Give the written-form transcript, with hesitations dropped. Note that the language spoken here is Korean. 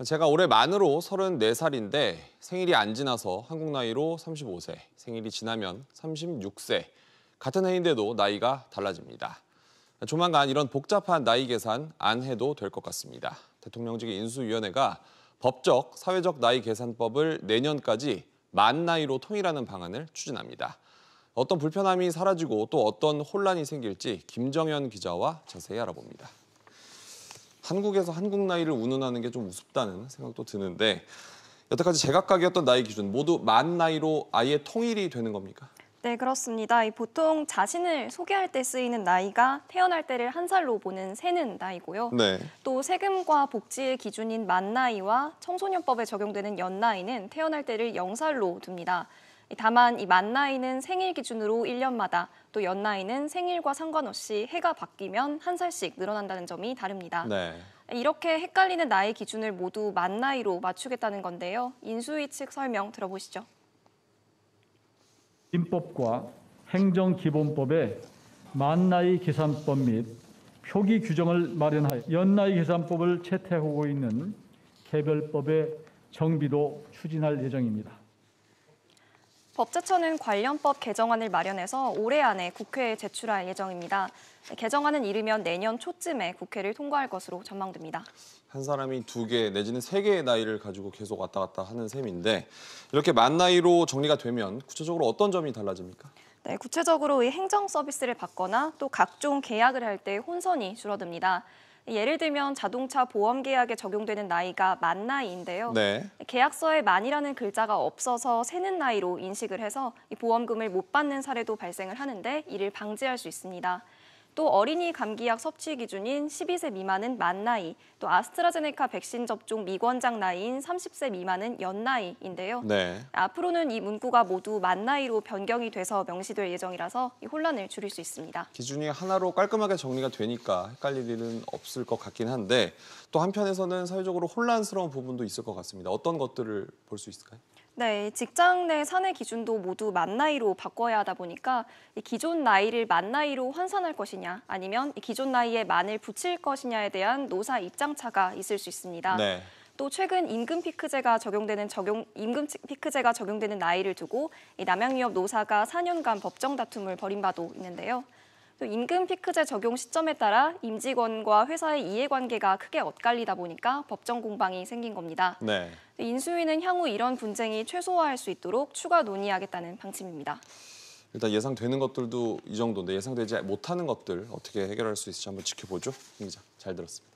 제가 올해 만으로 34살인데 생일이 안 지나서 한국 나이로 35세, 생일이 지나면 36세. 같은 해인데도 나이가 달라집니다. 조만간 이런 복잡한 나이 계산 안 해도 될 것 같습니다. 대통령직 인수위원회가 법적, 사회적 나이 계산법을 내년까지 만 나이로 통일하는 방안을 추진합니다. 어떤 불편함이 사라지고 또 어떤 혼란이 생길지 김정현 기자와 자세히 알아봅니다. 한국에서 한국 나이를 운운하는 게 좀 우습다는 생각도 드는데 여태까지 제각각이었던 나이 기준 모두 만 나이로 아예 통일이 되는 겁니까? 네, 그렇습니다. 보통 자신을 소개할 때 쓰이는 나이가 태어날 때를 한 살로 보는 세는 나이고요. 네. 또 세금과 복지의 기준인 만 나이와 청소년법에 적용되는 연 나이는 태어날 때를 0살로 둡니다. 다만 이 만 나이는 생일 기준으로 1년마다 또 연 나이는 생일과 상관없이 해가 바뀌면 한 살씩 늘어난다는 점이 다릅니다. 네. 이렇게 헷갈리는 나이 기준을 모두 만 나이로 맞추겠다는 건데요. 인수위 측 설명 들어보시죠. 민법과 행정기본법에 만나이 계산법 및 표기 규정을 마련하여 연나이 계산법을 채택하고 있는 개별법의 정비도 추진할 예정입니다. 법제처는 관련법 개정안을 마련해서 올해 안에 국회에 제출할 예정입니다. 개정안은 이르면 내년 초쯤에 국회를 통과할 것으로 전망됩니다. 한 사람이 2개 내지는 3개의 나이를 가지고 계속 왔다 갔다 하는 셈인데 이렇게 만 나이로 정리가 되면 구체적으로 어떤 점이 달라집니까? 네, 구체적으로 이 행정 서비스를 받거나 또 각종 계약을 할 때 혼선이 줄어듭니다. 예를 들면 자동차 보험 계약에 적용되는 나이가 만 나이인데요. 네. 계약서에 만이라는 글자가 없어서 새는 나이로 인식을 해서 이 보험금을 못 받는 사례도 발생을 하는데 이를 방지할 수 있습니다. 또 어린이 감기약 섭취 기준인 12세 미만은 만 나이, 또 아스트라제네카 백신 접종 미권장 나이인 30세 미만은 연 나이인데요. 네. 앞으로는 이 문구가 모두 만 나이로 변경이 돼서 명시될 예정이라서 이 혼란을 줄일 수 있습니다. 기준이 하나로 깔끔하게 정리가 되니까 헷갈릴 일은 없을 것 같긴 한데 또 한편에서는 사회적으로 혼란스러운 부분도 있을 것 같습니다. 어떤 것들을 볼 수 있을까요? 네, 직장 내 사내 기준도 모두 만 나이로 바꿔야 하다 보니까 이 기존 나이를 만 나이로 환산할 것이냐 아니면 이 기존 나이에 만을 붙일 것이냐에 대한 노사 입장 차가 있을 수 있습니다. 네. 또 최근 임금 피크제가 적용되는 나이를 두고 이 남양유업 노사가 4년간 법정 다툼을 벌인 바도 있는데요. 또 임금 피크제 적용 시점에 따라 임직원과 회사의 이해관계가 크게 엇갈리다 보니까 법정 공방이 생긴 겁니다. 네. 인수위는 향후 이런 분쟁이 최소화할 수 있도록 추가 논의하겠다는 방침입니다. 일단 예상되는 것들도 이 정도인데 예상되지 못하는 것들 어떻게 해결할 수 있을지 한번 지켜보죠. 김 기자, 잘 들었습니다.